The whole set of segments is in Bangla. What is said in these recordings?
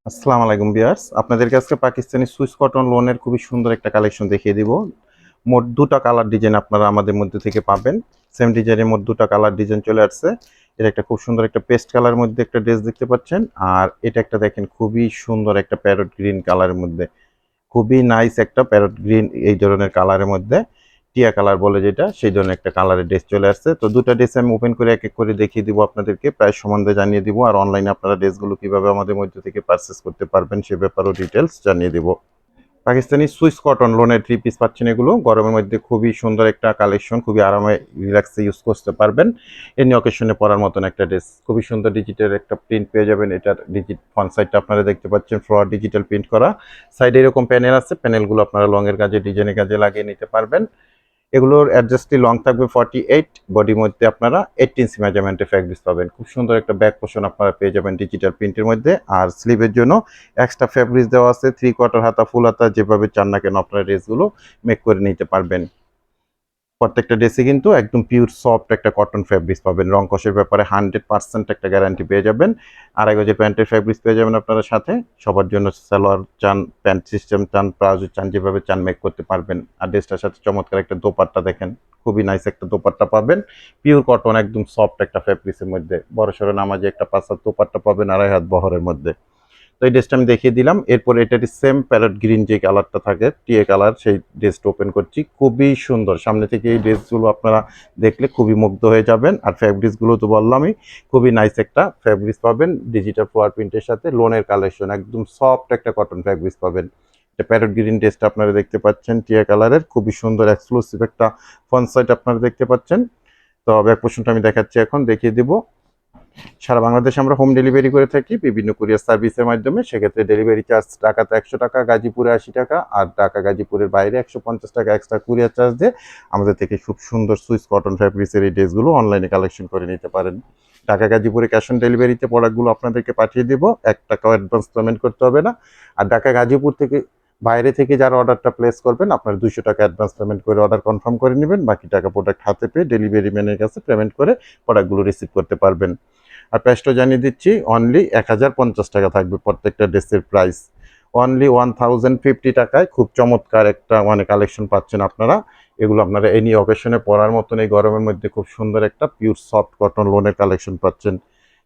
আসসালামু আলাইকুম ভিউয়ার্স, আপনাদেরকে আজকে পাকিস্তানি সুইস কটন লোনের খুবই সুন্দর একটা কালেকশন দেখিয়ে দিব। মোট দুটো কালার ডিজাইন আপনারা আমাদের মধ্যে থেকে পাবেন। সেম ডিজাইনের মোট দুটো কালার ডিজাইন চলে আসছে। এটা একটা খুব সুন্দর একটা পেস্ট কালার মধ্যে একটা ড্রেস দেখতে পাচ্ছেন, আর এটা একটা দেখেন খুবই সুন্দর একটা প্যারট গ্রিন কালারের মধ্যে, খুবই নাইস একটা প্যারট গ্রিন এই ধরনের কালারের মধ্যে, টিয়া কালার বলে যেটা, সেই ধরনের একটা কালারের ড্রেস চলে আসছে। তো দুটো ড্রেস আমি ওপেন করে এক এক করে দেখিয়ে দিব আপনাদেরকে, প্রাইস সম্বন্ধে জানিয়ে দিব, আর অনলাইনে আপনারা ড্রেসগুলো কিভাবে আমাদের মধ্যে থেকে পারচেস করতে পারবেন সে ব্যাপারেও ডিটেলস জানিয়ে দিব। পাকিস্তানি সুইস কটন লোনের থ্রি পিস পাচ্ছেন, এগুলো গরমের মধ্যে খুবই সুন্দর একটা কালেকশন, খুবই আরামে রিল্যাক্সে ইউজ করতে পারবেন। এমনি অকেশনে পরার মতন একটা ড্রেস, খুবই সুন্দর ডিজিটাল একটা প্রিন্ট পেয়ে যাবেন। এটার ফ্রন্ট সাইডটা আপনারা দেখতে পাচ্ছেন ফ্লোর ডিজিটাল প্রিন্ট করা, সাইডে এরকম প্যানেল আছে, প্যানেলগুলো আপনারা লংয়ের কাজে ডিজাইনের কাজে লাগিয়ে নিতে পারবেন। এগুলোর অ্যাডজাস্টলি লং থাকবে 48, বডির মধ্যে আপনারা 18 ইঞ্চি মেজারমেন্টের ফ্যাব্রিক্স পাবেন। খুব সুন্দর একটা ব্যাক পোর্শন আপনারা পেয়ে যাবেন ডিজিটাল প্রিন্টের মধ্যে, আর স্লিভের জন্য এক্সট্রা ফ্যাব্রিক্স দেওয়া আছে, 3/4 হাতা ফুল হাতা যেভাবে চান না কেন আপনারা ড্রেসগুলো মেক করে নিতে পারবেন। প্রত্যেকটা ড্রেসে কিন্তু একদম পিওর সফট একটা কটন ফ্যাব্রিক্স পাবেন। রং কষের ব্যাপারে 100% একটা গ্যারান্টি পেয়ে যাবেন। আড়াই গজের প্যান্টের ফ্যাব্রিক্স পেয়ে যাবেন আপনারা সাথে। সবার জন্য সালোয়ার চান, প্যান্ট সিস্টেম চান, প্লাজো চান, যেভাবে চান মেক করতে পারবেন। আর ড্রেসটার সাথে চমৎকার একটা দোপাট্টা দেখেন, খুবই নাইস একটা দোপাট্টা পাবেন। পিওর কটন একদম সফট একটা ফ্যাব্রিক্সের মধ্যে বড়সড় নামাজে একটা পাঁচার দোপাট্টা পাবেন আড়াই হাত বহরের মধ্যে। তো এই ড্রেসটা আমি দেখিয়ে দিলাম। এরপর এটার সেম প্যারট গ্রিন যে কালারটা থাকে, টিএ কালার, সেই ড্রেসটা ওপেন করছি। খুবই সুন্দর, সামনে থেকে এই ড্রেসগুলো আপনারা দেখলে খুবই মুগ্ধ হয়ে যাবেন। আর ফ্যাব্রিক্সগুলো তো বললামই, খুবই নাইস একটা ফ্যাব্রিক্স পাবেন ডিজিটাল ফ্লোয়ার প্রিন্টের সাথে। লোনের কালেকশন, একদম সফট একটা কটন ফ্যাব্রিক্স পাবেন। এটা প্যারট গ্রিন ড্রেসটা আপনারা দেখতে পাচ্ছেন, টিএ কালারের, খুবই সুন্দর এক্সক্লুসিভ একটা ফ্রন্ট সাইড আপনারা দেখতে পাচ্ছেন। তো ব্যাক পোর্শনটা আমি দেখাচ্ছি, এখন দেখিয়ে দিব। সারা বাংলাদেশে আমরা হোম ডেলিভারি করে থাকি বিভিন্ন কুরিয়ার সার্ভিসের মাধ্যমে। সেক্ষেত্রে ডেলিভারি চার্জ ঢাকাতে 100 টাকা, গাজীপুরে 80 টাকা, আর ঢাকা গাজীপুরের বাইরে 150 টাকা এক্সট্রা কুরিয়ার চার্জ দিয়ে আমাদের থেকে খুব সুন্দর সুইস কটন ফ্যাব্রিক্সের এই ড্রেসগুলো অনলাইনে কালেকশন করে নিতে পারেন। ঢাকা গাজীপুরে ক্যাশ অন ডেলিভারিতে প্রোডাক্টগুলো আপনাদেরকে পাঠিয়ে দেবো, 1 টাকাও অ্যাডভান্স পেমেন্ট করতে হবে না। আর ঢাকা গাজীপুর থেকে বাইরে থেকে যারা অর্ডারটা প্লেস করবেন, আপনার 200 টাকা অ্যাডভান্স পেমেন্ট করে অর্ডার কনফার্ম করে নেবেন, বাকি টাকা প্রোডাক্ট হাতে পেয়ে ডেলিভারি ম্যানের কাছে পেমেন্ট করে প্রোডাক্টগুলো রিসিভ করতে পারবেন। আর প্রাইসটা জানিয়ে দিচ্ছি, অনলি 1050 টাকা থাকবে প্রত্যেকটা ড্রেসের প্রাইস। অনলি 1050 টাকায় খুব চমৎকার একটা কালেকশন পাচ্ছেন আপনারা। এগুলো আপনারা এনি অকেশনে পরার মতন এই গরমের মধ্যে খুব সুন্দর একটা পিওর সফট কটন লোনের কালেকশন পাচ্ছেন।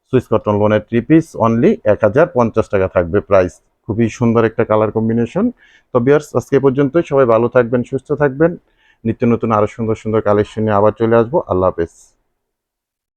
সুইস কটন লোনের থ্রি পিস অনলি 1050 টাকা থাকবে প্রাইস। খুবই সুন্দর একটা কালার কম্বিনেশন। তো ভিউয়ার্স, আজকে পর্যন্তই। সবাই ভালো থাকবেন, সুস্থ থাকবেন। নিত্য নতুন আরো সুন্দর সুন্দর কালেকশন নিয়ে আবার চলে আসবো। আল্লাহ হাফেজ।